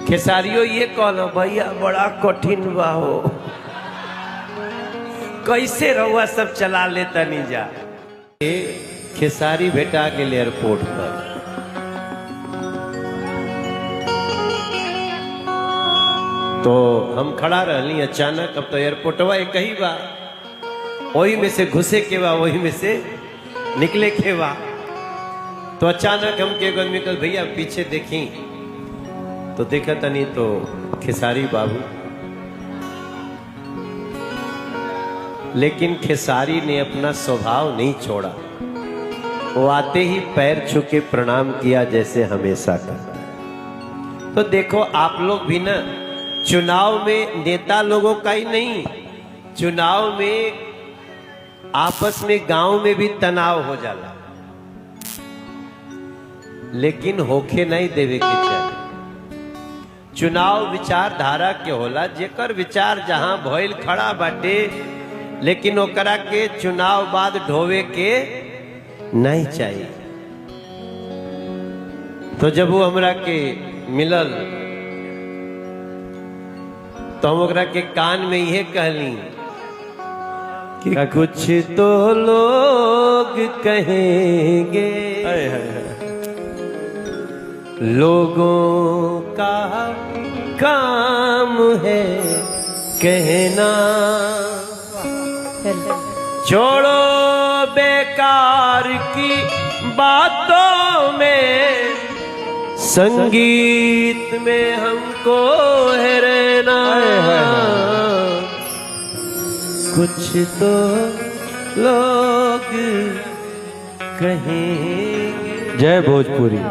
खेसारियो ये कहलो भैया बड़ा कठिन बा हो, कैसे रहुआ सब चला लेता नहीं जा। खेसारी भेटा के लिए एयरपोर्ट पर तो हम खड़ा रहली, अचानक अब तो एयरपोर्टवा एक ही बा, वही में से घुसे के बा वही में से निकले के बा। तो अचानक हम के आदमी कल भैया पीछे देखी तो देखा तनी तो खेसारी बाबू, लेकिन खेसारी ने अपना स्वभाव नहीं छोड़ा। वो आते ही पैर छू के प्रणाम किया जैसे हमेशा करता। तो देखो आप लोग भी ना, चुनाव में नेता लोगों का ही नहीं, चुनाव में आपस में गांव में भी तनाव हो जाला, लेकिन होखे नहीं देवे के चाहिए। चुनाव विचारधारा के होला, जेकर विचार जहां भइल खड़ा बाटे, लेकिन ओकरा के चुनाव बाद ढोवे के नहीं चाहिए। तो जब वो हमरा के मिलल तो हम ओकरा के कान में यह कहली कि कुछ तो लोग कहेंगे, लोगों का काम है कहना, छोड़ो बेकार की बातों में, संगीत में हमको है रहना। कुछ तो लोग कहेंगे। जय भोजपुरी।